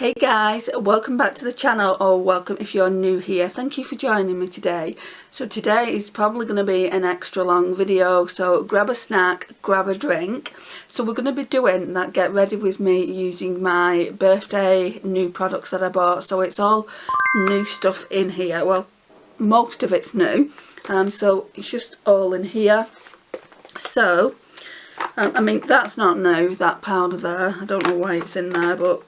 Hey guys, welcome back to the channel, or welcome if you're new here. Thank you for joining me today. So today is probably going to be an extra long video, so grab a snack, grab a drink. So we're going to be doing that get ready with me using my birthday new products that I bought. So it's all new stuff in here. Well, most of it's new, so it's just all in here. So I mean, that's not new, that powder there. I don't know why it's in there, but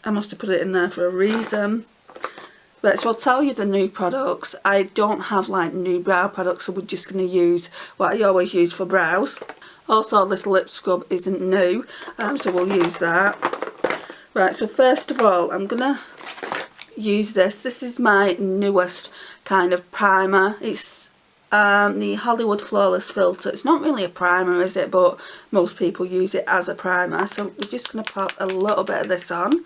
I must have put it in there for a reason. Right, so I'll tell you the new products. I don't have like new brow products, so we're just going to use what I always use for brows. Also, this lip scrub isn't new, so we'll use that. Right, so first of all, I'm going to use this. This is my newest kind of primer. It's the Hollywood Flawless Filter. It's not really a primer, is it? But most people use it as a primer. So we're just going to pop a little bit of this on.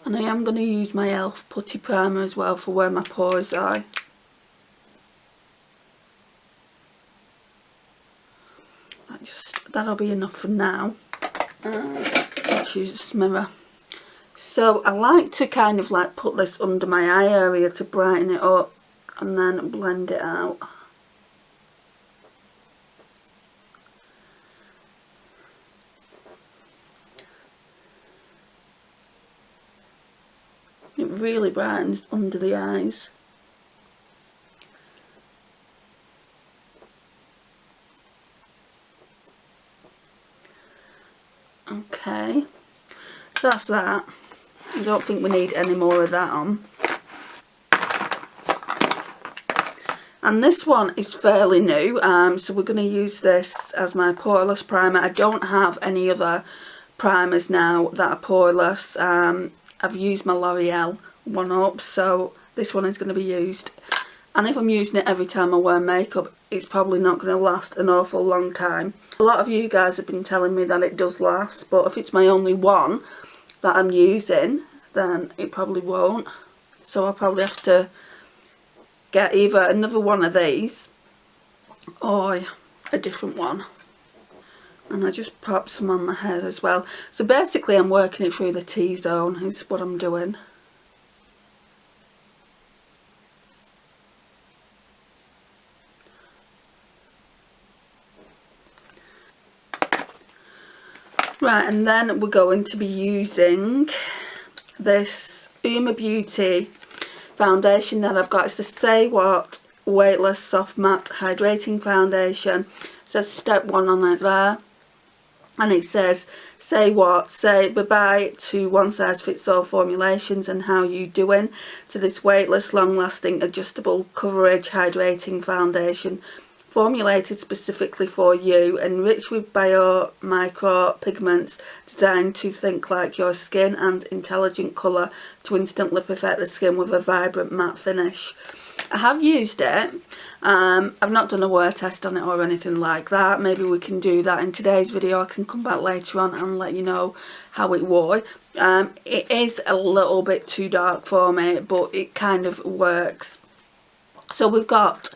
And I am going to use my e.l.f. Putty primer as well for where my pores are. That'll be enough for now. Let's use this mirror. So I like to kind of like put this under my eye area to brighten it up and then blend it out. It really brightens under the eyes. Okay, so that's that. I don't think we need any more of that on. And this one is fairly new, so we're going to use this as my poreless primer. I don't have any other primers now that are poreless. I've used my L'Oreal one up, so this one is going to be used. And if I'm using it every time I wear makeup, it's probably not going to last an awful long time. A lot of you guys have been telling me that it does last, but if it's my only one that I'm using, then it probably won't. So I'll probably have to get either another one of these or a different one. And I just pop some on my head as well. So basically I'm working it through the T-zone is what I'm doing. Right, and then we're going to be using this Uoma Beauty foundation that I've got. It's the Say What Weightless Soft Matte Hydrating Foundation. It says step 1 on it there. And it says, say what? Say bye-bye to one-size-fits-all formulations and how you doing to this weightless, long-lasting, adjustable coverage hydrating foundation formulated specifically for you, enriched with bio-micro pigments designed to think like your skin and intelligent colour to instantly perfect the skin with a vibrant matte finish. I have used it. I've not done a wear test on it or anything like that. Maybe we can do that in today's video. I can come back later on and let you know how it wore. It is a little bit too dark for me, but it kind of works. So we've got,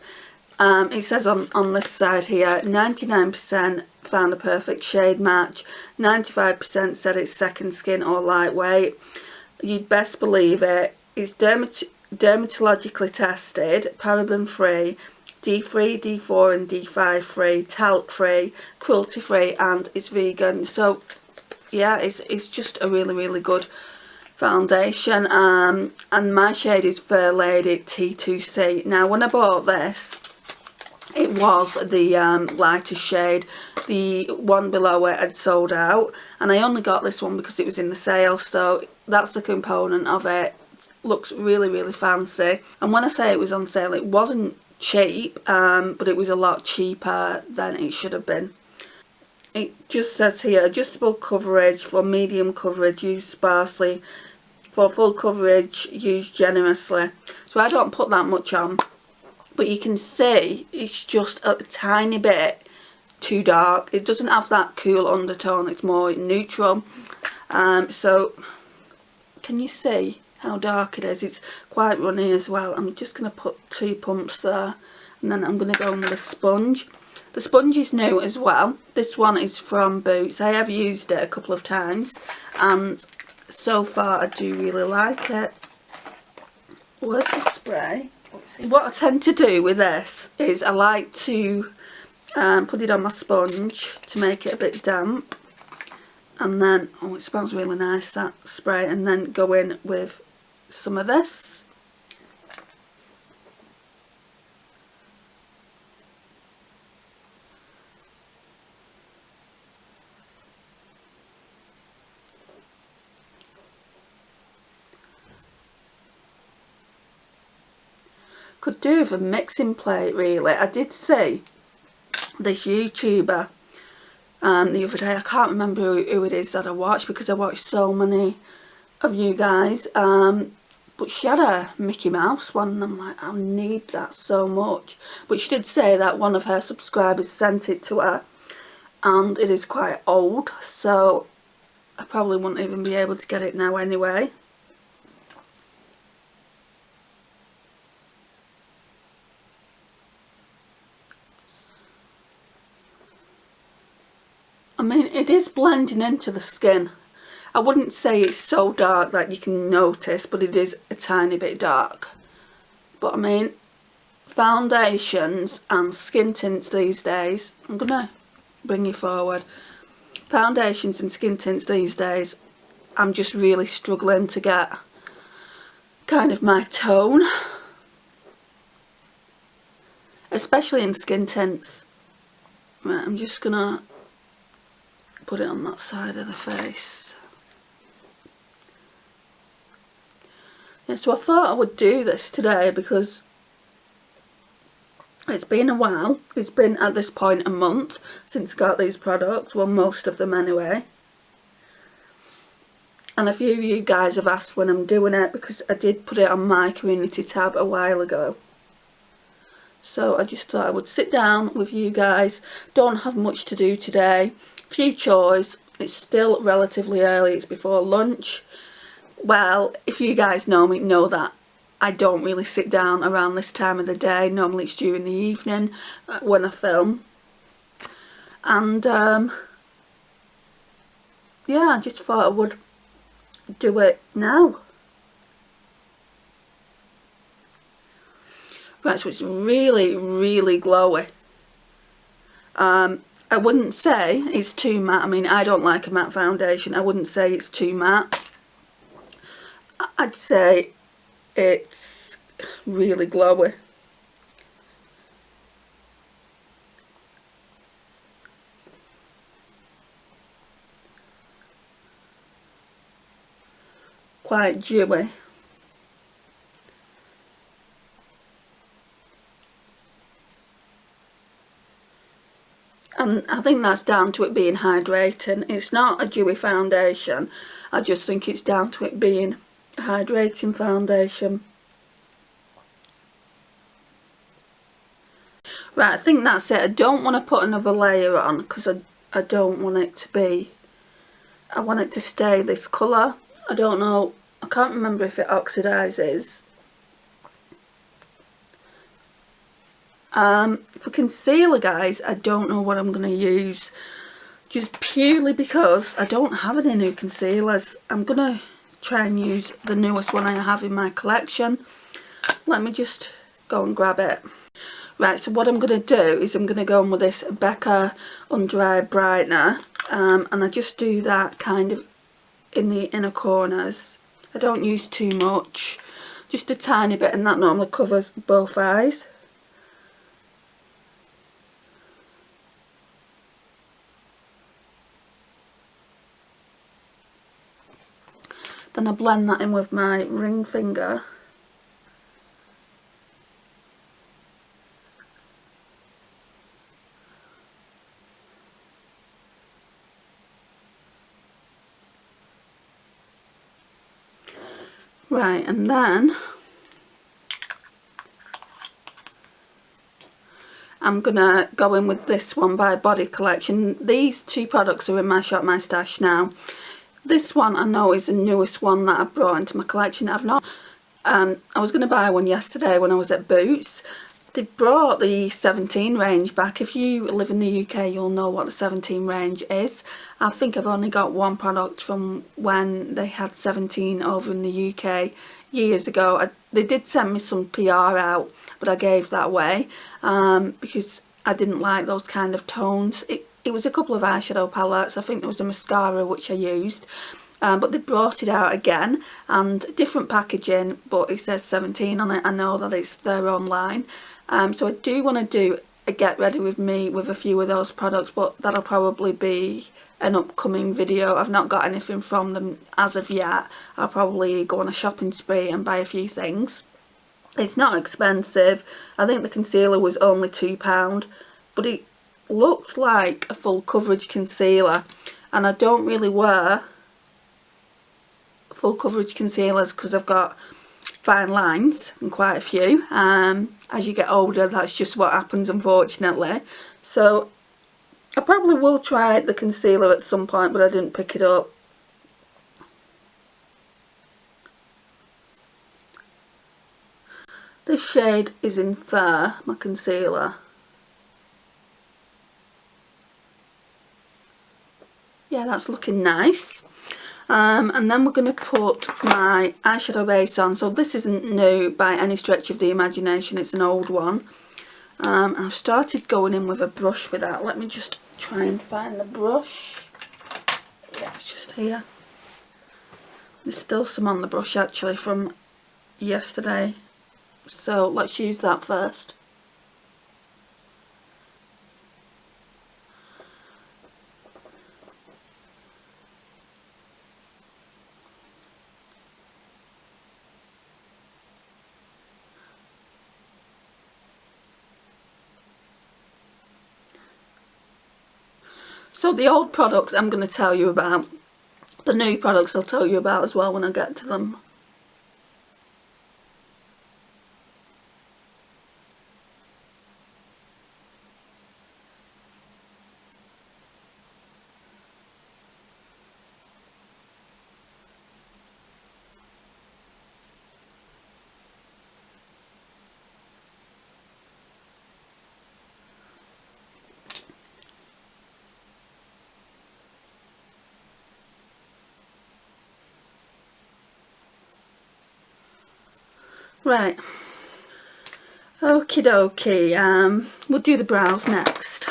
it says on this side here, 99% found a perfect shade match, 95% said it's second skin or lightweight. You'd best believe it. It's dermatologically tested, paraben free, D3, D4 and D5 free, talc free, cruelty free, and it's vegan. So yeah, it's just a really good foundation. And my shade is Fair Lady T2C. Now when I bought this, it was the lighter shade. The one below it had sold out, and I only got this one because it was in the sale. So that's the component of it. Looks really fancy. And when I say it was on sale, it wasn't cheap, but it was a lot cheaper than it should have been. It just says here, adjustable coverage. For medium coverage, use sparsely. For full coverage, use generously. So I don't put that much on, but you can see it's just a tiny bit too dark. It doesn't have that cool undertone, it's more neutral. So can you see how dark it is? It's quite runny as well. I'm just going to put 2 pumps there, and then I'm going to go in with a sponge The sponge is new as well. This one is from Boots. I have used it a couple of times and so far I do really like it. Where's the spray? What I tend to do with this is I like to put it on my sponge to make it a bit damp, and then, oh, it smells really nice, that spray, and then go in with some of this. Could do with a mixing plate really. I did see this YouTuber the other day, I can't remember who it is that I watched because I watched so many of you guys, but she had a Mickey Mouse one and I'm like, I need that so much. But she did say that one of her subscribers sent it to her and it is quite old, so I probably wouldn't even be able to get it now anyway. I mean, it is blending into the skin. I wouldn't say it's so dark that you can notice, but it is a tiny bit dark. But I mean, foundations and skin tints these days, I'm gonna bring you forward. Foundations and skin tints these days, I'm just really struggling to get kind of my tone. Especially in skin tints. Right, I'm just gonna put it on that side of the face. Yeah, so I thought I would do this today because it's been a while. It's been at this point a month since I got these products, well, most of them anyway. And a few of you guys have asked when I'm doing it because I did put it on my community tab a while ago. So I just thought I would sit down with you guys. Don't have much to do today. Few chores. It's still relatively early. It's before lunch. Well, if you guys know me, know that I don't really sit down around this time of the day. Normally it's during the evening when I film. And yeah, I just thought I would do it now. Right, so it's really, really glowy. I wouldn't say it's too matte. I mean, I don't like a matte foundation. I wouldn't say it's too matte. I'd say it's really glowy. Quite dewy. And I think that's down to it being hydrating. It's not a dewy foundation. I just think it's down to it being a hydrating foundation. Right, I think that's it. I don't want to put another layer on because I don't want it to be... I want it to stay this colour. I don't know. I can't remember if it oxidises. For concealer, guys, I don't know what I'm going to use, just purely because I don't have any new concealers. I'm going to try and use the newest one I have in my collection. Let me just go and grab it. Right, so what I'm going to do is I'm going to go on with this Becca Under Eye Brightener, and I just do that kind of in the inner corners. I don't use too much, just a tiny bit, and that normally covers both eyes. Then I blend that in with my ring finger. Right, and then I'm gonna go in with this one by Body Collection. These two products are in my shop, my stash now. This one I know is the newest one that I've brought into my collection. I've not, I was going to buy one yesterday when I was at Boots, They brought the 17 range back. If you live in the UK, you'll know what the 17 range is. I think I've only got one product from when they had 17 over in the UK years ago. They did send me some PR out, but I gave that away because I didn't like those kind of tones. It was a couple of eyeshadow palettes. I think there was a mascara which I used. But they brought it out again, and different packaging, but it says 17 on it. I know that it's there online. So I do want to do a get ready with me with a few of those products, but that'll probably be an upcoming video. I've not got anything from them as of yet. I'll probably go on a shopping spree and buy a few things. It's not expensive. I think the concealer was only £2, but it looked like a full coverage concealer, and I don't really wear full coverage concealers because I've got fine lines, and quite a few. As you get older, that's just what happens, unfortunately. So I probably will try the concealer at some point, but I didn't pick it up. This shade is in Fair, my concealer. Yeah, that's looking nice. And then we're going to put my eyeshadow base on. So this isn't new by any stretch of the imagination, it's an old one. And I've started going in with a brush with that. Let me just try and find the brush. Yeah, it's just here. There's still some on the brush actually from yesterday. So let's use that first. So the old products I'm going to tell you about. The new products I'll tell you about as well when I get to them. Right, okie dokie, we'll do the brows next.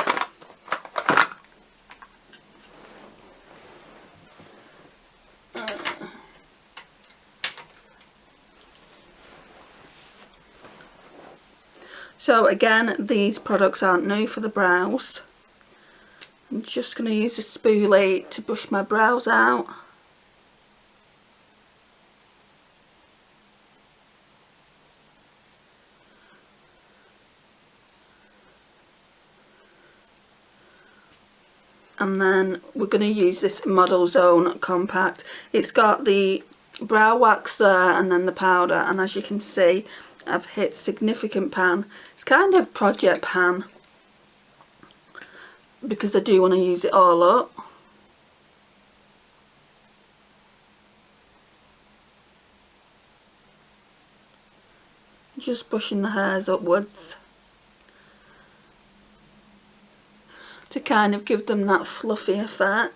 So again, these products aren't new for the brows. I'm just going to use a spoolie to brush my brows out. And then we're going to use this Model Zone Compact. It's got the brow wax there and then the powder, and as you can see I've hit significant pan. It's kind of project pan because I do want to use it all up. Just brushing the hairs upwards to kind of give them that fluffy effect.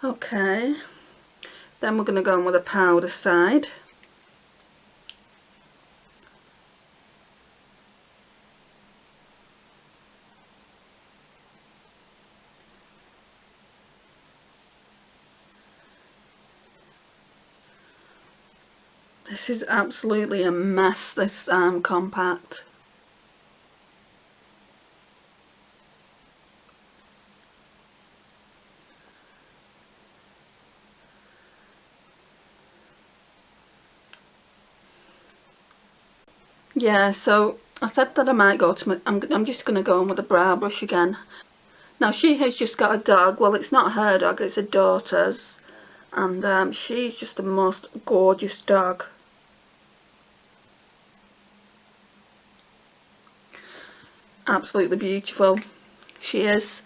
Okay, then we're going to go in with a powder side. This is absolutely a mess, this compact. Yeah, so I said that I might go to my, I'm just going to go in with a brow brush again. Now she has just got a dog. Well, it's not her dog, it's her daughter's. And she's just the most gorgeous dog. Absolutely beautiful. She is.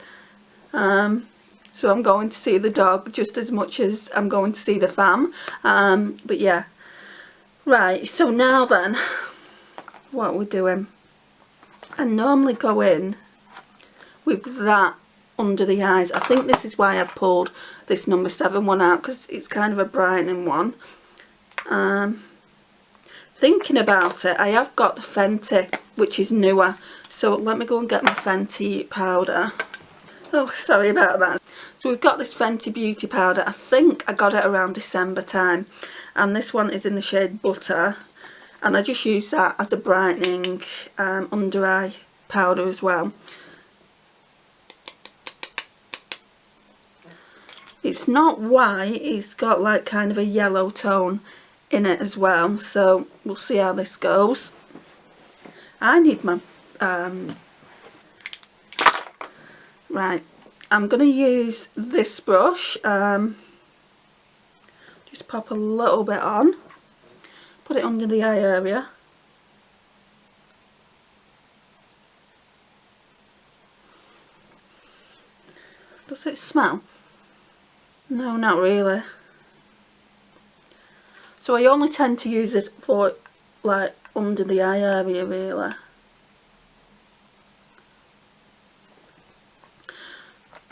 So I'm going to see the dog just as much as I'm going to see the fam. But yeah. Right, so now then, what we're doing. I normally go in with that under the eyes. I think this is why I pulled this number 7 one out, because it's kind of a brightening one. Thinking about it, I have got the Fenty, which is newer. So let me go and get my Fenty powder. Oh, sorry about that. So we've got this Fenty Beauty powder. I think I got it around December time. And this one is in the shade Butter. And I just use that as a brightening under eye powder as well. It's not white, it's got like kind of a yellow tone in it as well. So we'll see how this goes. I need my... right, I'm going to use this brush. Just pop a little bit on. Put it under the eye area. Does it smell? No, not really. So I only tend to use it for like under the eye area really.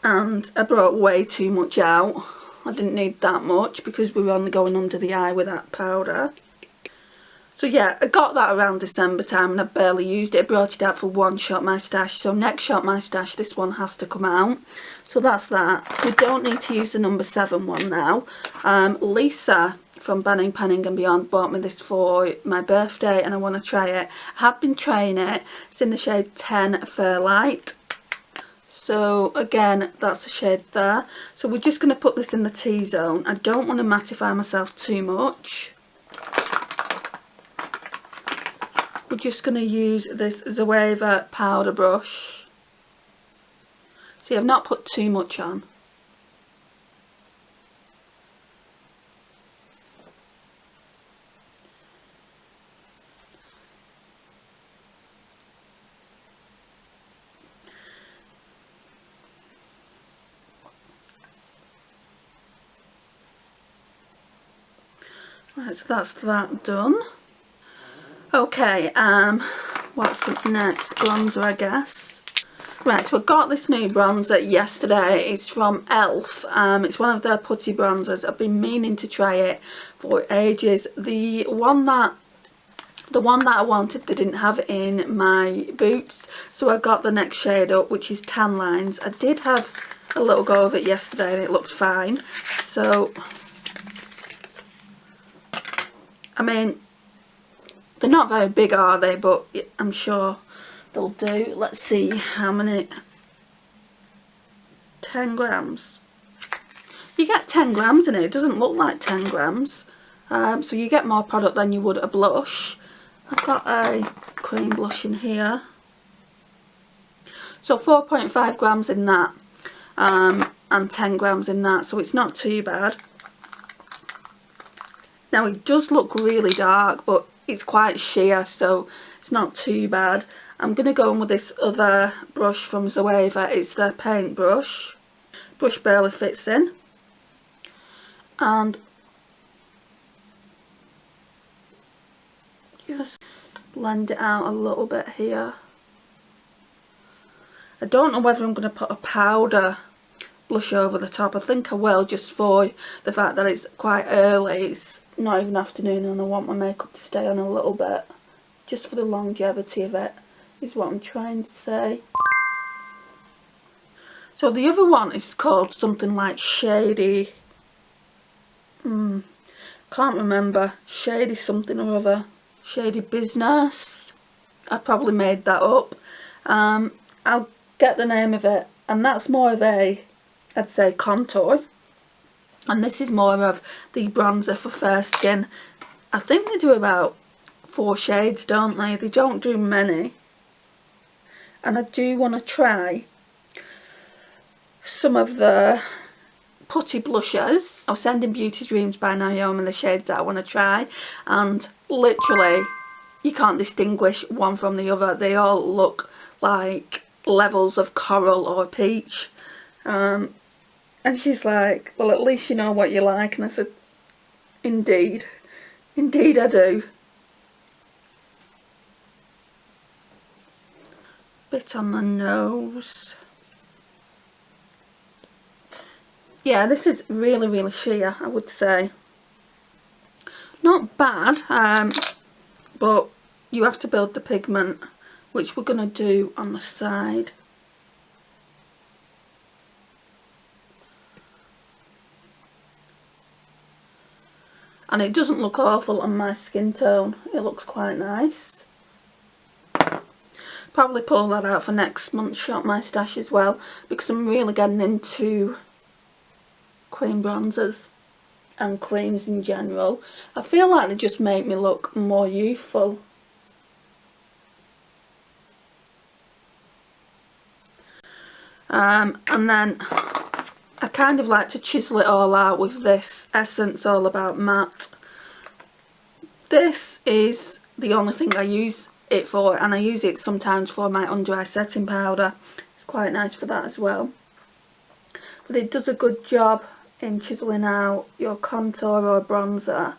And I brought way too much out. I didn't need that much because we were only going under the eye with that powder. So yeah, I got that around December time and I barely used it. I brought it out for one Shop My Stash. So next Shop My Stash, this one has to come out. So that's that. We don't need to use the number 7 one now. Lisa from Banning, Panning and Beyond bought me this for my birthday and I want to try it. I have been trying it. It's in the shade 10 Fairlight. So again, that's a shade there. So we're just going to put this in the T-zone. I don't want to mattify myself too much. We're just going to use this Zoeva powder brush. See, I've not put too much on. Right, so that's that done. Okay, what's up next? Bronzer, I guess. Right, so I got this new bronzer yesterday. It's from e.l.f. It's one of their putty bronzers. I've been meaning to try it for ages. The one that I wanted, they didn't have it in my boots, so I got the next shade up, which is Tan Lines. I did have a little go of it yesterday and it looked fine. So, I mean, they're not very big, are they? But I'm sure they'll do. Let's see how many. 10 grams. You get 10 grams in it. It doesn't look like 10 grams. So you get more product than you would a blush. I've got a cream blush in here. So 4.5 grams in that. And 10 grams in that. So it's not too bad. Now it does look really dark, but it's quite sheer, so it's not too bad. I'm going to go in with this other brush from Zoeva. It's the paint brush. Brush barely fits in. And just blend it out a little bit here. I don't know whether I'm going to put a powder blush over the top. I think I will, just for the fact that it's quite early. It's not even afternoon and I want my makeup to stay on a little bit. Just for the longevity of it, is what I'm trying to say. So the other one is called something like Shady. Can't remember. Shady something or other. Shady Business. I've probably made that up. I'll get the name of it. And that's more of a, I'd say, contour. And this is more of the bronzer for fair skin. I think they do about 4 shades, don't they? They don't do many. And I do want to try some of the Putty blushers. I was sending Beauty Dreams by Uoma the shades that I want to try, and literally you can't distinguish one from the other. They all look like levels of coral or peach. And she's like, well, at least you know what you like. And I said, indeed, indeed I do. Bit on the nose. Yeah, this is really sheer, I would say. Not bad, but you have to build the pigment, which we're going to do on the side. And it doesn't look awful on my skin tone. It looks quite nice. Probably pull that out for next month's Shop My Stash as well, because I'm really getting into cream bronzers and creams in general. I feel like they just make me look more youthful. And then I kind of like to chisel it all out with this Essence All About Matte. This is the only thing I use it for, and I use it sometimes for my under eye setting powder. It's quite nice for that as well. But it does a good job in chiseling out your contour or bronzer.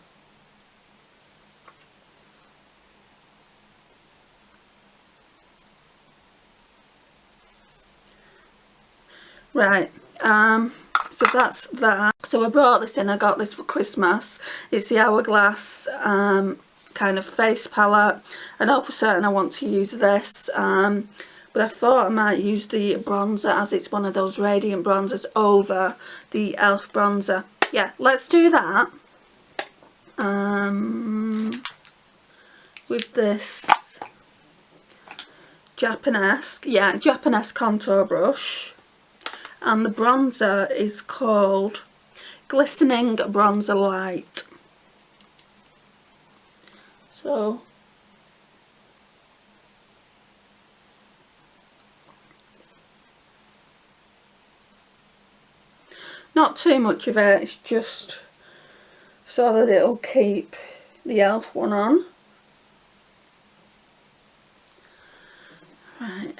Right, so that's that. So I brought this in, I got this for Christmas. It's the Hourglass kind of face palette. I know for certain I want to use this, but I thought I might use the bronzer, as it's one of those radiant bronzers, over the e.l.f. bronzer. Yeah, let's do that. With this Japanese contour brush. And the bronzer is called Glistening Bronzer Light. So not too much of it, it's just so that it'll keep the e.l.f. one on. Right,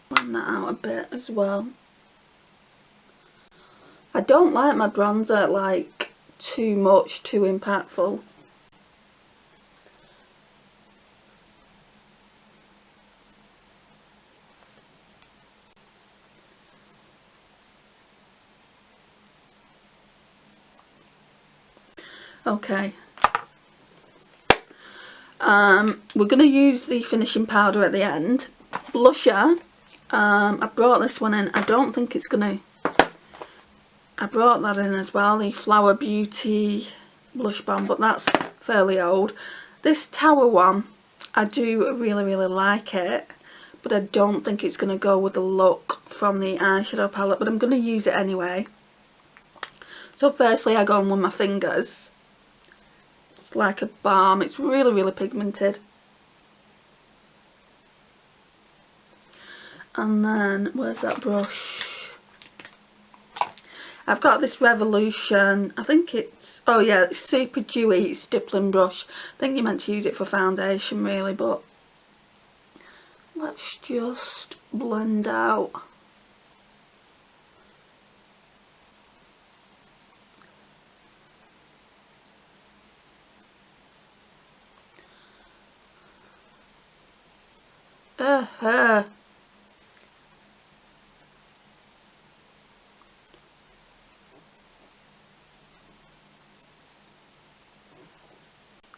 blend that out a bit as well. I don't like my bronzer like too much, too impactful. Okay. We're going to use the finishing powder at the end. Blusher. I brought this one in. I don't think it's going to... I brought that in as well, the Flower Beauty blush bomb, but that's fairly old. This Tower one, I do really like it, but I don't think it's going to go with the look from the eyeshadow palette, but I'm going to use it anyway. So firstly I go in with my fingers. It's like a balm, it's really pigmented. And then, where's that brush? I've got this Revolution, I think it's, oh yeah, it's super dewy stippling brush. I think you're meant to use it for foundation really, but let's just blend out.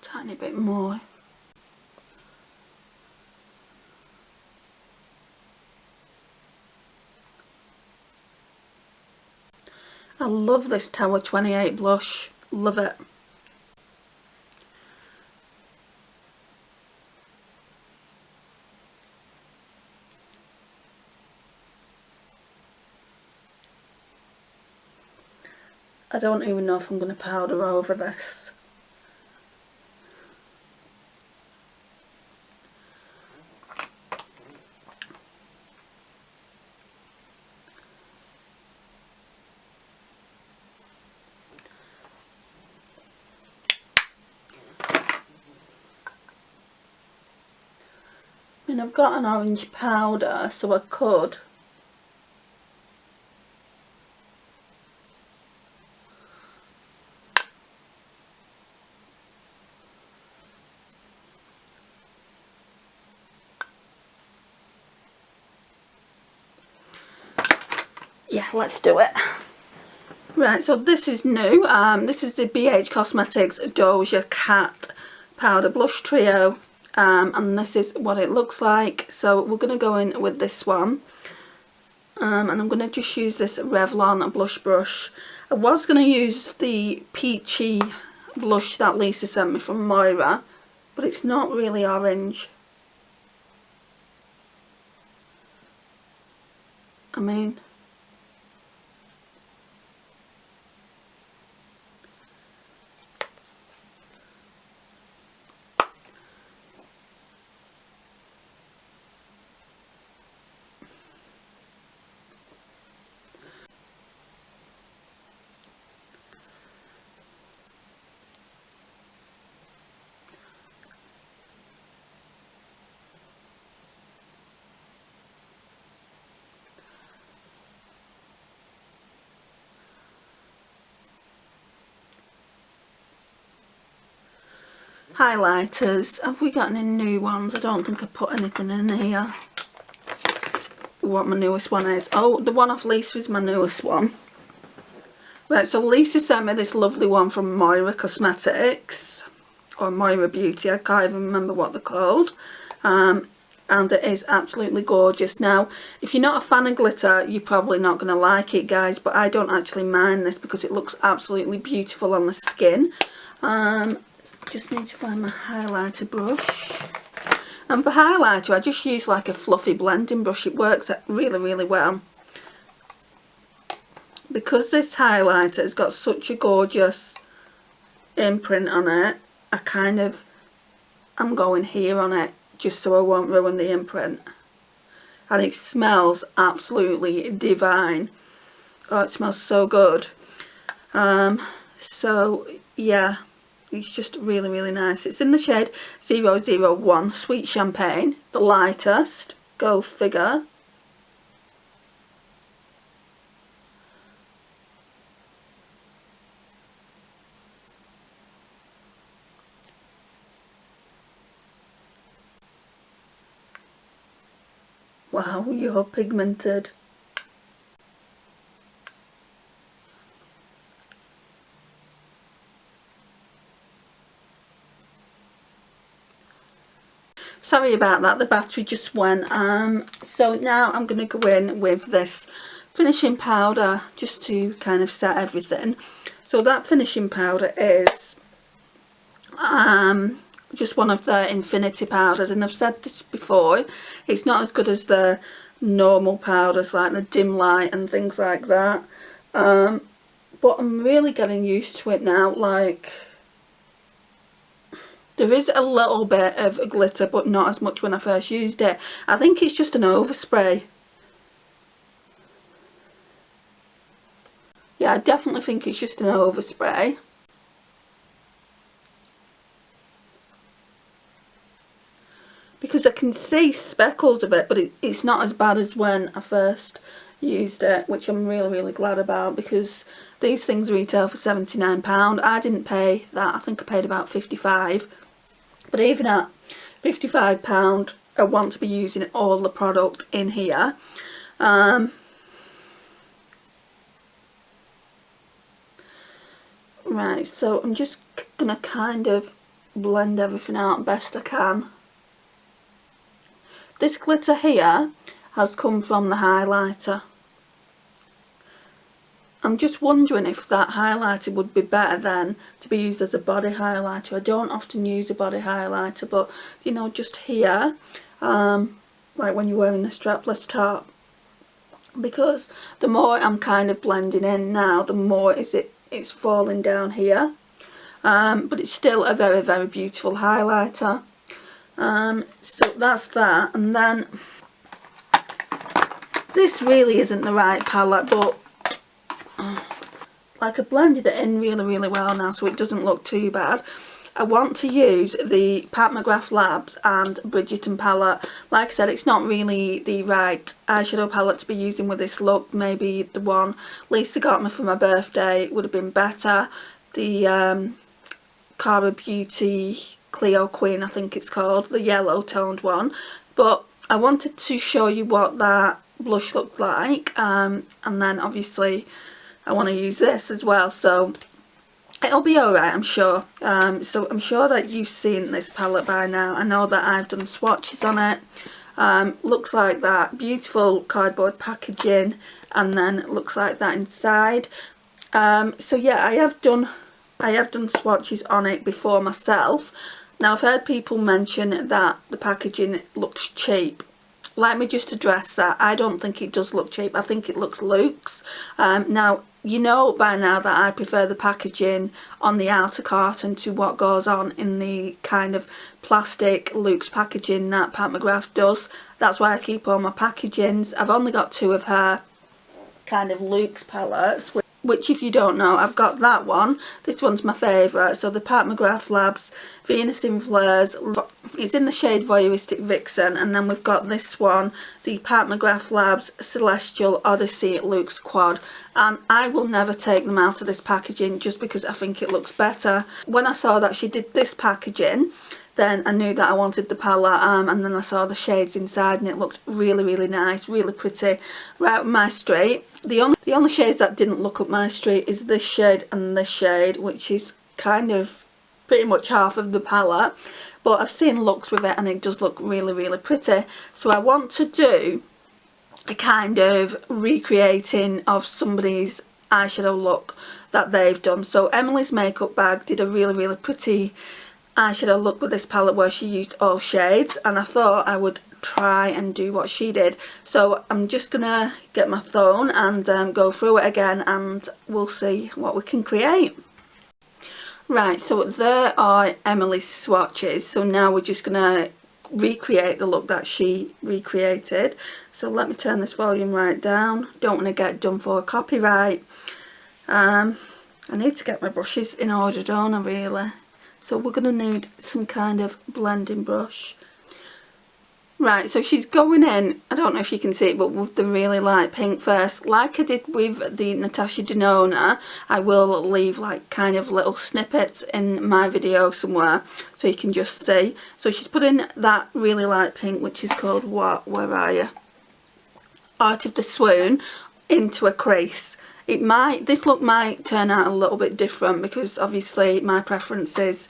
Tiny bit more. I love this Tower 28 blush, love it. I don't even know if I'm going to powder over this. mean, I've got an orange powder, so I could. Yeah, let's do it. Right, so this is new. This is the BH Cosmetics Doja Cat Powder Blush Trio. And this is what it looks like. So we're going to go in with this one. And I'm going to just use this Revlon blush brush. I was going to use the peachy blush that Lisa sent me from Moira, but it's not really orange. I mean, highlighters. Have we got any new ones? I don't think I put anything in here. What my newest one is. Oh, the one off Lisa is my newest one. Right, so Lisa sent me this lovely one from Moira Cosmetics. Or Moira Beauty, I can't even remember what they're called. And it is absolutely gorgeous. Now, if you're not a fan of glitter, you're probably not going to like it, guys. But I don't actually mind this because it looks absolutely beautiful on the skin. Just need to find my highlighter brush. And for highlighter, I just use like a fluffy blending brush. It works really, really well. Because this highlighter has got such a gorgeous imprint on it, I'm going here on it just so I won't ruin the imprint. And it smells absolutely divine. Oh, it smells so good. So yeah, it's just really, really nice. It's in the shade 001 Sweet Champagne, the lightest. Go figure. Wow, you're pigmented. Sorry about that, the battery just went. So now I'm going to go in with this finishing powder just to kind of set everything. So that finishing powder is just one of the infinity powders, and I've said this before, it's not as good as the normal powders like the dim light and things like that, but I'm really getting used to it now. Like, there is a little bit of glitter, but not as much when I first used it. I think it's just an overspray. Yeah, I definitely think it's just an overspray. Because I can see speckles of it, but it's not as bad as when I first used it, which I'm really, really glad about, because these things retail for £79. I didn't pay that. I think I paid about £55. But even at £55, I want to be using all the product in here. Right, so I'm just going to kind of blend everything out best I can. This glitter here has come from the highlighter. I'm just wondering if that highlighter would be better then to be used as a body highlighter. I don't often use a body highlighter, but you know, just here, like when you're wearing the strapless top, because the more I'm kind of blending in now, the more it's falling down here. But it's still a very, very beautiful highlighter. So that's that. And then this really isn't the right palette, but like I blended it in really, really well now, so it doesn't look too bad. I want to use the Pat McGrath Labs and Bridgerton palette. Like I said, it's not really the right eyeshadow palette to be using with this look. Maybe the one Lisa got me for my birthday would have been better. The Cara Beauty Cleo Queen, I think it's called, the yellow toned one. But I wanted to show you what that blush looked like, and then obviously I want to use this as well, so it'll be alright, I'm sure. So I'm sure that you've seen this palette by now. I know that I've done swatches on it. Looks like that, beautiful cardboard packaging, and then it looks like that inside. So yeah, I have done swatches on it before myself. Now I've heard people mention that the packaging looks cheap. Let me just address that. I don't think it does look cheap. I think it looks luxe. Now, you know by now that I prefer the packaging on the outer carton to what goes on in the kind of plastic luxe packaging that Pat McGrath does. That's why I keep all my packagings. I've only got 2 of her kind of luxe palettes, which if you don't know, I've got that one. This one's my favourite. So the Pat McGrath Labs Venus in Flares. It's in the shade Voyeuristic Vixen. And then we've got this one, the Pat McGrath Labs Celestial Odyssey Luxe Quad. And I will never take them out of this packaging just because I think it looks better. When I saw that she did this packaging, then I knew that I wanted the palette, and then I saw the shades inside and it looked really, really nice, really pretty, right up my street. The only shades that didn't look up my street is this shade and this shade, which is kind of pretty much half of the palette, but I've seen looks with it and it does look really, really pretty. So I want to do a kind of recreating of somebody's eyeshadow look that they've done. So Emily's Makeup Bag did a really, really pretty eyeshadow look with this palette where she used all shades, and I thought I would try and do what she did. So I'm just gonna get my phone and go through it again, and we'll see what we can create. Right, so there are Emily's swatches. So now we're just gonna recreate the look that she recreated. So let me turn this volume right down. Don't want to get done for copyright. I need to get my brushes in order, don't I, really? So we're going to need some kind of blending brush. Right, so she's going in, I don't know if you can see it, but with the really light pink first. Like I did with the Natasha Denona, I will leave like kind of little snippets in my video somewhere so you can just see. So she's put in that really light pink, which is called what? Where are you? Art of the Swoon, into a crease. This look might turn out a little bit different because obviously my preferences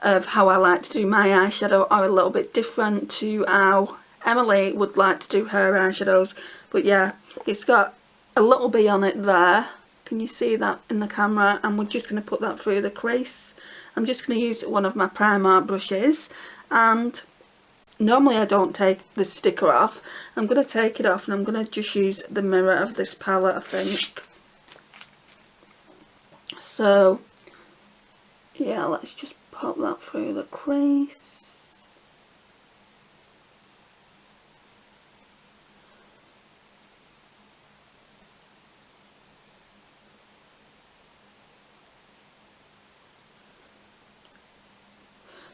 of how I like to do my eyeshadow are a little bit different to how Emily would like to do her eyeshadows. But yeah, it's got a little bee on it there. Can you see that in the camera? And we're just going to put that through the crease. I'm just going to use one of my Primark brushes, and normally I don't take the sticker off. I'm going to take it off and I'm going to just use the mirror of this palette, I think. So yeah, let's just pop that through the crease.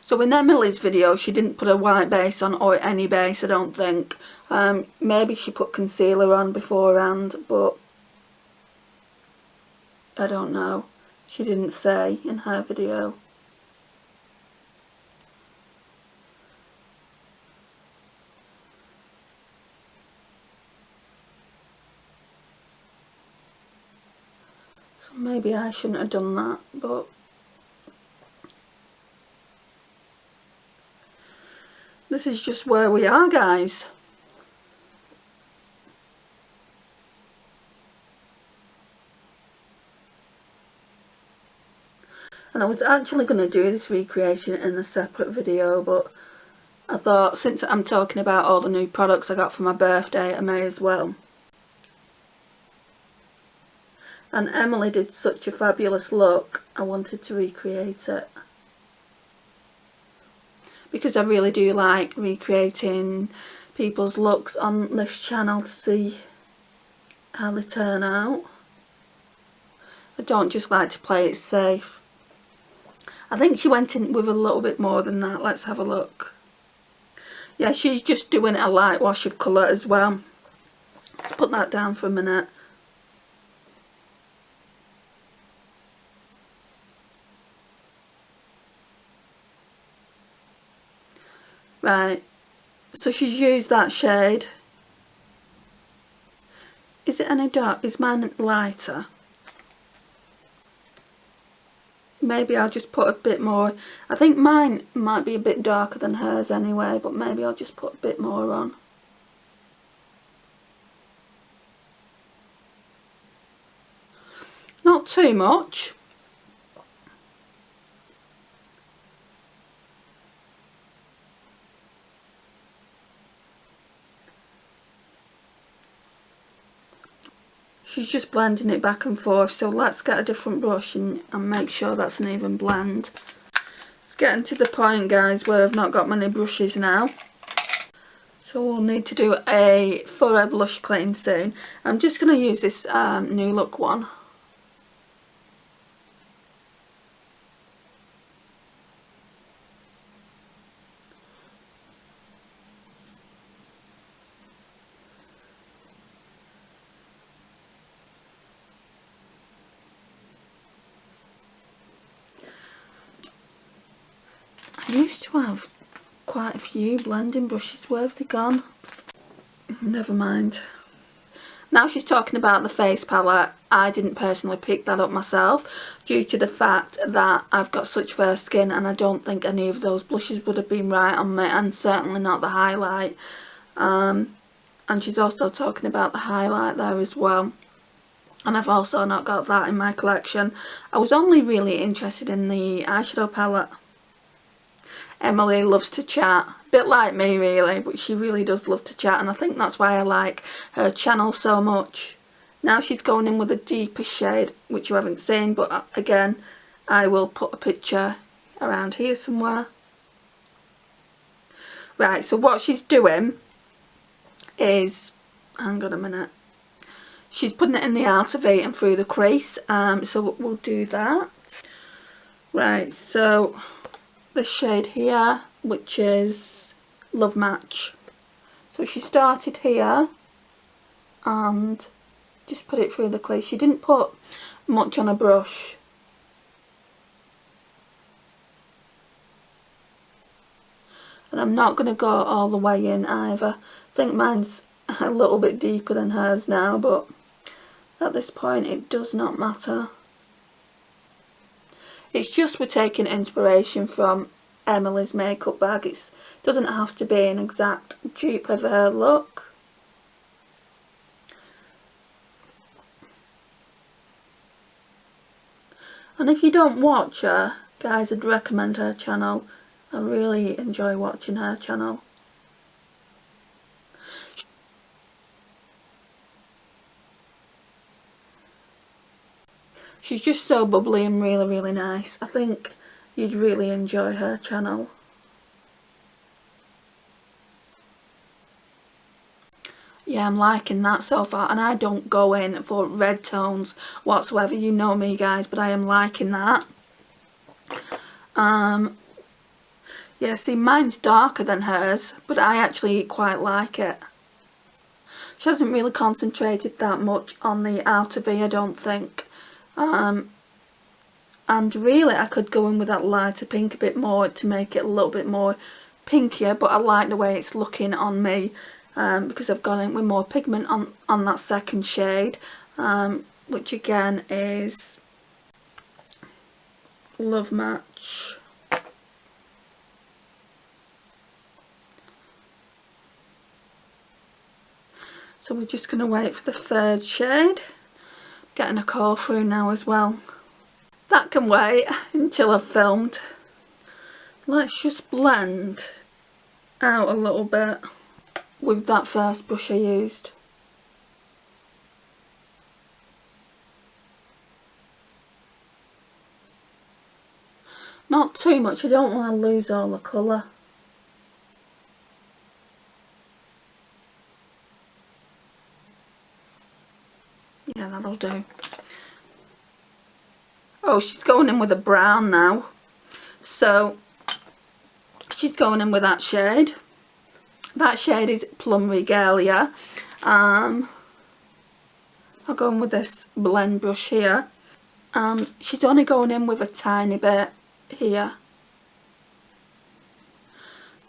So in Emily's video she didn't put a white base on, or any base, I don't think. Maybe she put concealer on beforehand, but I don't know. She didn't say in her video. So maybe I shouldn't have done that, but this is just where we are, guys. And I was actually going to do this recreation in a separate video, but I thought since I'm talking about all the new products I got for my birthday, I may as well. And Emily did such a fabulous look, I wanted to recreate it. Because I really do like recreating people's looks on this channel to see how they turn out. I don't just like to play it safe. I think she went in with a little bit more than that. Let's have a look. Yeah, she's just doing a light wash of colour as well. Let's put that down for a minute. Right, so she's used that shade. Is it any dark? Is mine lighter? Maybe I'll just put a bit more. I think mine might be a bit darker than hers anyway, but maybe I'll just put a bit more on. Not too much. She's just blending it back and forth, so let's get a different brush and make sure that's an even blend. It's getting to the point, guys, where I've not got many brushes now. So we'll need to do a thorough blush clean soon. I'm just going to use this New Look one. I used to have quite a few blending brushes. Where have they gone? Never mind. Now she's talking about the face palette. I didn't personally pick that up myself due to the fact that I've got such fair skin, and I don't think any of those blushes would have been right on me, and certainly not the highlight. And she's also talking about the highlight there as well. And I've also not got that in my collection. I was only really interested in the eyeshadow palette. Emily loves to chat, a bit like me really, but she really does love to chat, and I think that's why I like her channel so much. Now she's going in with a deeper shade, which you haven't seen, but again, I will put a picture around here somewhere. Right, so what she's doing is, hang on a minute, she's putting it in the outer V and through the crease, so we'll do that. Right, so this shade here, which is Love Match. So she started here and just put it through the crease. She didn't put much on a brush. And I'm not going to go all the way in either. I think mine's a little bit deeper than hers now, but at this point it does not matter. It's just we're taking inspiration from Emily's makeup bag. It doesn't have to be an exact dupe of her look. And if you don't watch her, guys, I'd recommend her channel. I really enjoy watching her channel. She's just so bubbly and really, really nice. I think you'd really enjoy her channel. Yeah, I'm liking that so far, and I don't go in for red tones whatsoever. You know me, guys, but I am liking that. Yeah, see, mine's darker than hers, but I actually quite like it. She hasn't really concentrated that much on the outer V, I don't think. And really I could go in with that lighter pink a bit more to make it a little bit more pinkier, but I like the way it's looking on me, because I've gone in with more pigment on that second shade, which again is Love Match. So we're just going to wait for the third shade. Getting a call through now as well. That can wait until I've filmed. Let's just blend out a little bit with that first brush I used. Not too much, I don't want to lose all the colour. Yeah, that'll do. Oh, she's going in with a brown now. So she's going in with that shade. That shade is Plum Regalia. I'll go in with this blend brush here. And she's only going in with a tiny bit here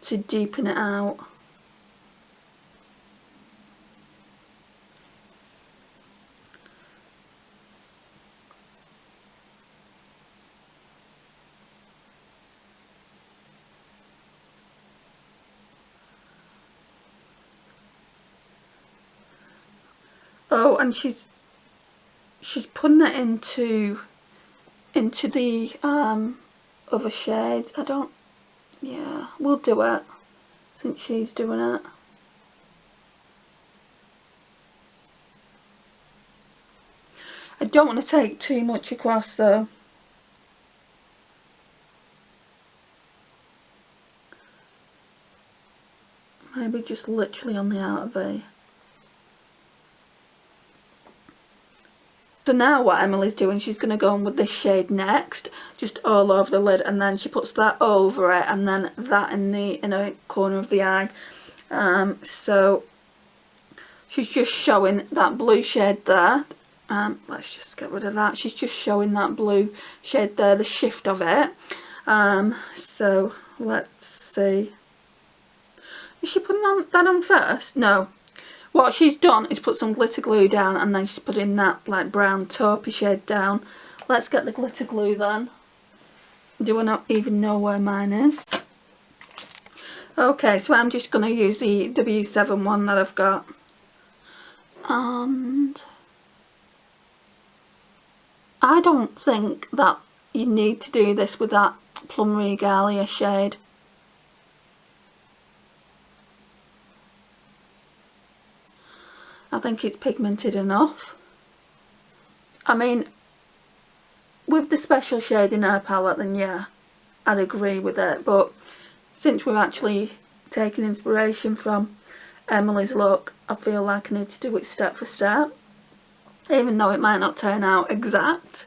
to deepen it out. Oh, and she's putting it into the other shades. Yeah, we'll do it since she's doing it. I don't want to take too much across though. Maybe just literally on the outer V. So now what Emily's doing, she's going to go in with this shade next, just all over the lid, and then she puts that over it, and then that in the inner corner of the eye. So she's just showing that blue shade there. Let's just get rid of that. She's just showing that blue shade there, the shift of it. So let's see. Is she putting that on first? No. What she's done is put some glitter glue down, and then she's putting that like brown taupey shade down. Let's get the glitter glue then. Do I not even know where mine is? Okay, so I'm just going to use the W7 one that I've got. And I don't think that you need to do this with that Plum Regalia shade. I think it's pigmented enough. I mean, with the special shade in her palette, then yeah, I'd agree with it. But since we're actually taking inspiration from Emily's look, I feel like I need to do it step for step, even though it might not turn out exact.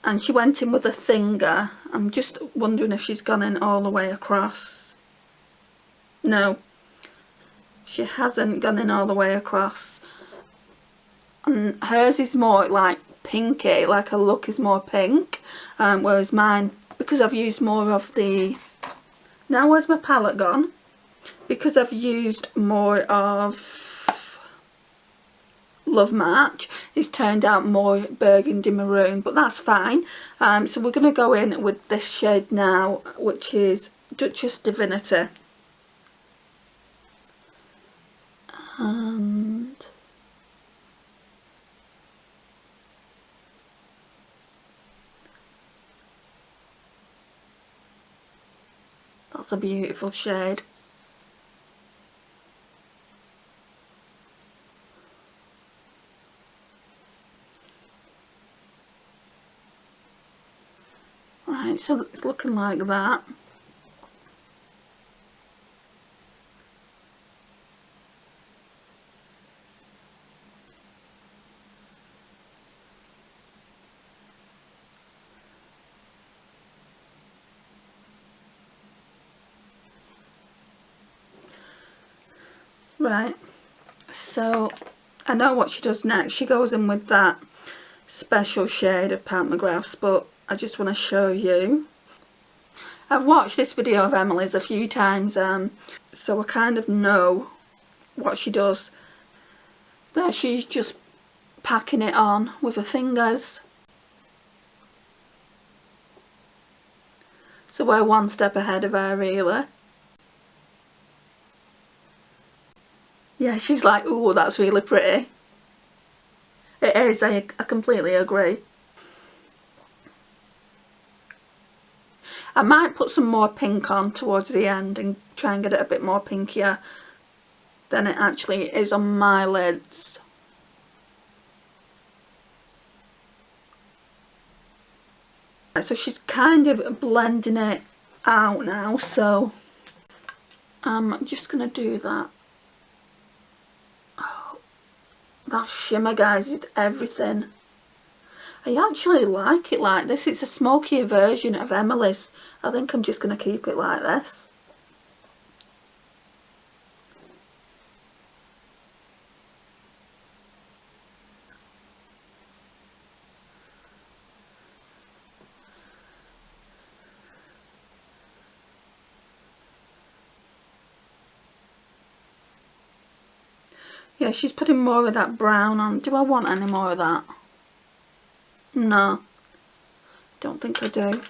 And she went in with a finger. I'm just wondering if she's gone in all the way across. No. She hasn't gone in all the way across, and hers is more like pinky, like her look is more pink, whereas mine, because I've used more of the, now where's my palette gone? Because I've used more of Love Match, it's turned out more burgundy maroon, but that's fine. So we're going to go in with this shade now, which is Duchess Divinity. And that's a beautiful shade. Right, so it's looking like that. Right, so I know what she does next. She goes in with that special shade of Pat Mcgrath's, but I just want to show you. I've watched this video of Emily's a few times, so I kind of know what she does. There, she's just packing it on with her fingers. So we're one step ahead of her, really. Yeah, she's like, ooh, that's really pretty. It is, I completely agree. I might put some more pink on towards the end and try and get it a bit more pinkier than it actually is on my lids. So she's kind of blending it out now, so I'm just going to do that. Oh, that shimmer, guys, is everything. I actually like it like this. It's a smokier version of Emily's. I think I'm just going to keep it like this. Yeah, she's putting more of that brown on. Do I want any more of that? No. Don't think I do.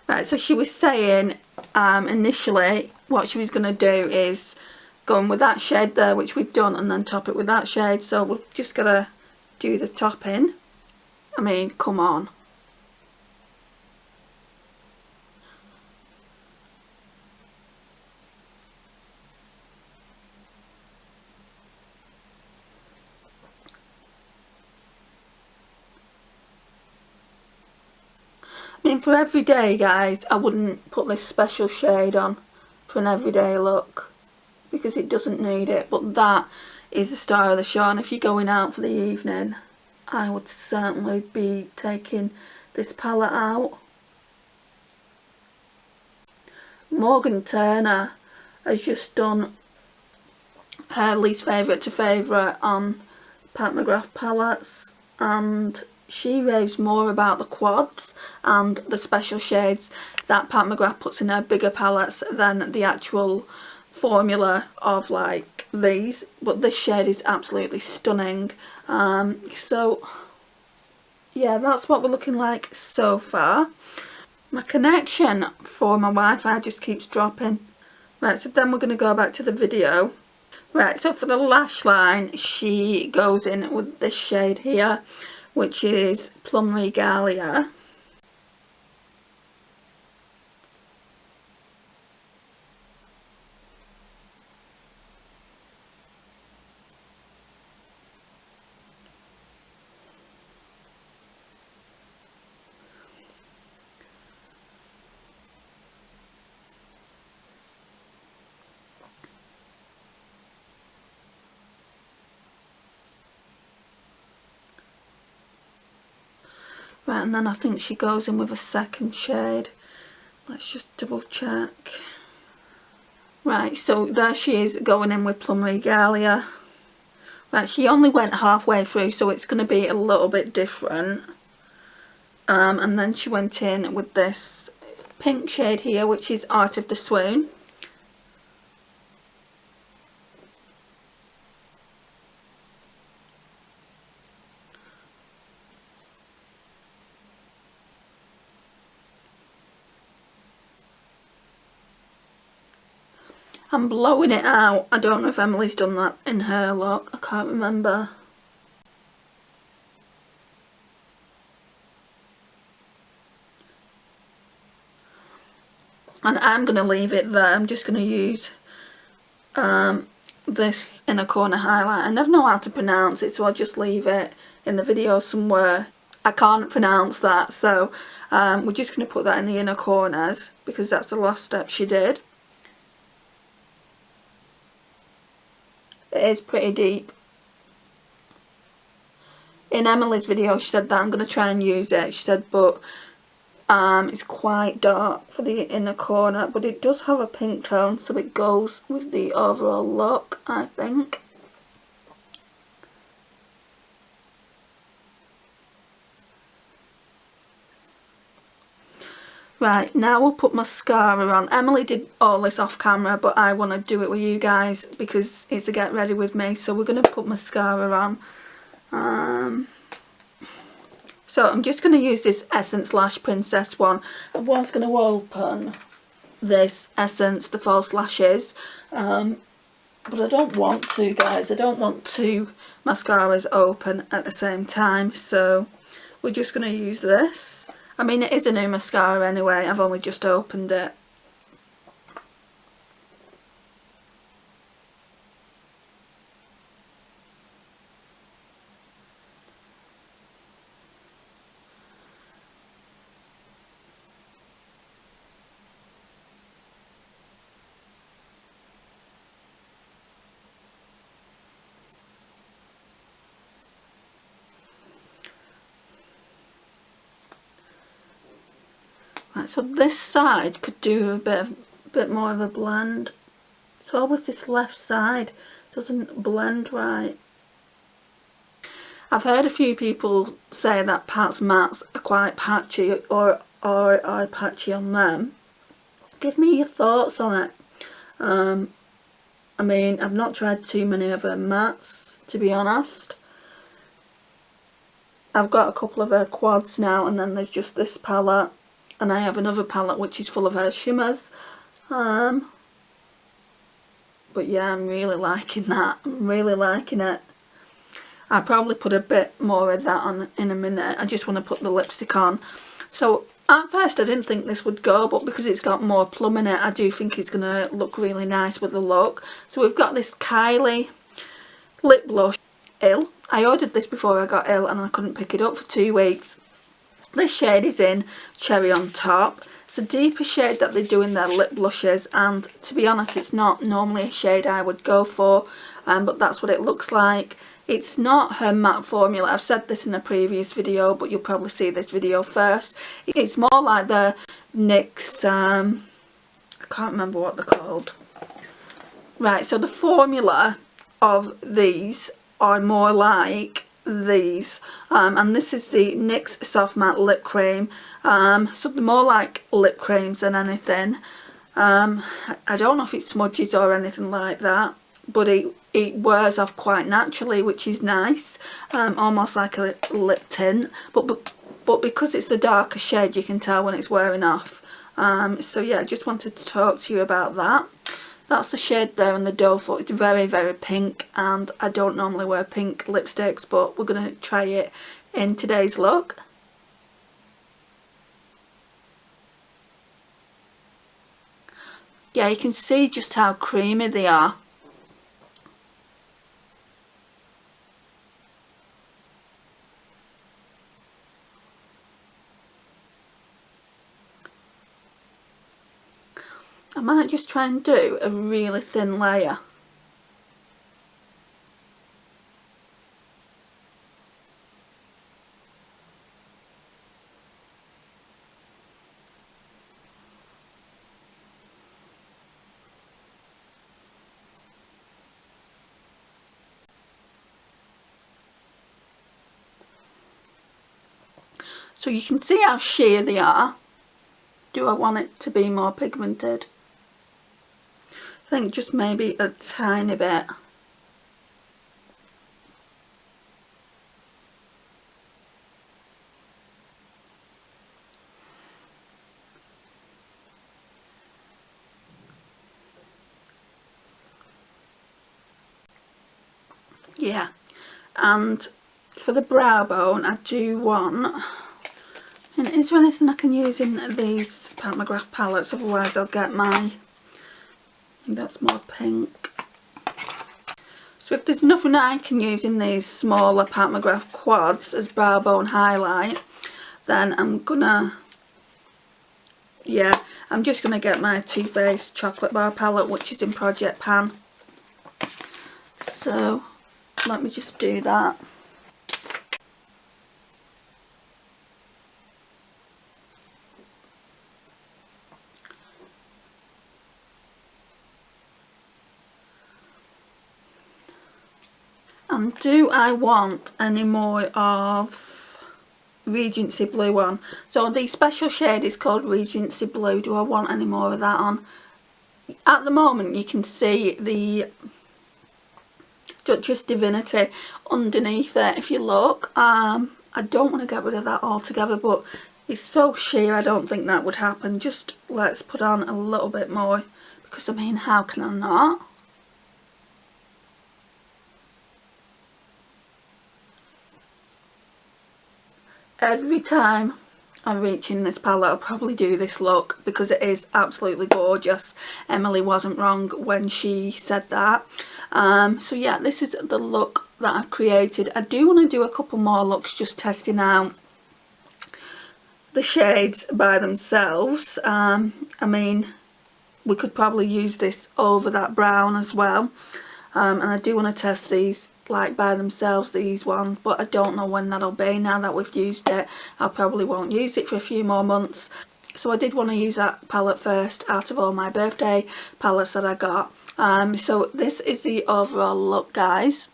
Right, so she was saying initially what she was going to do is go in with that shade there, which we've done, and then top it with that shade. So we're just going to do the topping. I mean, come on. I mean, for everyday, guys, I wouldn't put this special shade on for an everyday look because it doesn't need it, but that is the star of the show, and if you're going out for the evening, I would certainly be taking this palette out. Morgan Turner has just done her least favourite to favourite on Pat McGrath palettes, and she raves more about the quads and the special shades that Pat McGrath puts in her bigger palettes than the actual formula of like these, but this shade is absolutely stunning. So yeah, that's what we're looking like so far. My connection for my Wi-Fi just keeps dropping. Right, so then we're going to go back to the video. Right, so for the lash line, she goes in with this shade here, which is Plum Regalia. Right, and then I think she goes in with a second shade. Let's just double check. Right, so there she is going in with Plum Regalia. Right, she only went halfway through, so it's going to be a little bit different. And then she went in with this pink shade here, which is Art of the Swoon. I'm blowing it out. I don't know if Emily's done that in her look. I can't remember. And I'm going to leave it there. I'm just going to use this inner corner highlight. I never know how to pronounce it, so I'll just leave it in the video somewhere. I can't pronounce that, so we're just going to put that in the inner corners because that's the last step she did. It is pretty deep. In Emily's video she said that I'm going to try and use it. She said, but it's quite dark for the inner corner, but it does have a pink tone, so it goes with the overall look, I think. Right, now we'll put mascara on. Emily did all this off camera, but I want to do it with you guys because it's a get ready with me. So we're going to put mascara on. So I'm just going to use this Essence Lash Princess one. I was going to open this Essence, the false lashes, but I don't want to, guys. I don't want two mascaras open at the same time, so we're just going to use this. I mean, it is a new mascara anyway, I've only just opened it. Right, so this side could do a bit more of a blend. It's always this left side doesn't blend right. I've heard a few people say that Pat's mattes are quite patchy or are patchy on them. Give me your thoughts on it. I mean, I've not tried too many of her mattes, to be honest. I've got a couple of her quads now, and then there's just this palette, and I have another palette which is full of her shimmers. But yeah, I'm really liking that. I'm really liking it. I'll probably put a bit more of that on in a minute. I just want to put the lipstick on. So at first I didn't think this would go, but because it's got more plum in it, I do think it's going to look really nice with the look. So we've got this Kylie lip blush, Ill. I ordered this before I got ill and I couldn't pick it up for 2 weeks. This shade is in Cherry on Top. It's a deeper shade that they do in their lip blushes, and to be honest, it's not normally a shade I would go for, but that's what it looks like. It's not her matte formula. I've said this in a previous video, but you'll probably see this video first. It's more like the NYX, I can't remember what they're called. Right, so the formula of these are more like these, and this is the NYX Soft Matte Lip Cream, so they're more like lip creams than anything. I don't know if it smudges or anything like that, but it wears off quite naturally, which is nice, almost like a lip tint, but because it's the darker shade you can tell when it's wearing off. So yeah, I just wanted to talk to you about that. That's the shade there on the doe foot. It's very, very pink, and I don't normally wear pink lipsticks, but we're going to try it in today's look. Yeah, you can see just how creamy they are. I might just try and do a really thin layer. So you can see how sheer they are. Do I want it to be more pigmented? I think just maybe a tiny bit. Yeah, and for the brow bone I do want, and is there anything I can use in these Pat McGrath palettes, otherwise I'll get my, I think that's more pink. So if there's nothing I can use in these smaller Pat McGrath quads as brow bone highlight, then I'm gonna, yeah, I'm just gonna get my Too Faced chocolate bar palette, which is in Project Pan. So let me just do that. And do I want any more of Regency Blue on? So the special shade is called Regency Blue. Do I want any more of that on? At the moment you can see the just Divinity underneath it if you look. I don't want to get rid of that altogether, but it's so sheer I don't think that would happen. Just let's put on a little bit more, because I mean, how can I not? Every time I reach in this palette I'll probably do this look because it is absolutely gorgeous. Emily wasn't wrong when she said that. So yeah, this is the look that I've created. I do want to do a couple more looks, just testing out the shades by themselves. I mean, we could probably use this over that brown as well, and I do want to test these like by themselves, these ones, but I don't know when that'll be. Now that we've used it, I probably won't use it for a few more months. So I did want to use that palette first out of all my birthday palettes that I got. So this is the overall look, guys.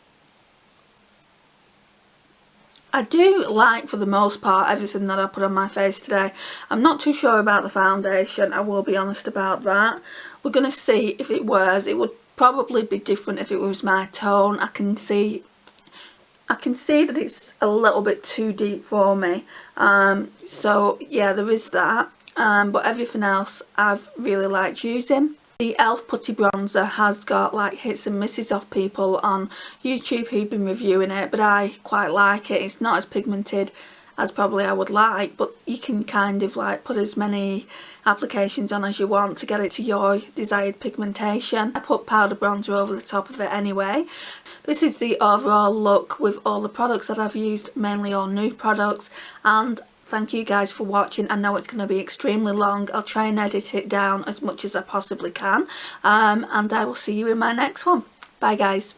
I do like, for the most part, everything that I put on my face today. I'm not too sure about the foundation, I will be honest about that. We're going to see if it wears. It would probably be different if it was my tone. I can see that it's a little bit too deep for me. So yeah, there is that. But everything else I've really liked using. The e.l.f. Putty bronzer has got like hits and misses off people on YouTube who've been reviewing it, but I quite like it. It's not as pigmented as probably I would like, but you can kind of like put as many applications on as you want to get it to your desired pigmentation. I put powder bronzer over the top of it anyway. This is the overall look with all the products that I've used, mainly all new products, and thank you guys for watching. I know it's going to be extremely long. I'll try and edit it down as much as I possibly can, and I will see you in my next one. Bye guys.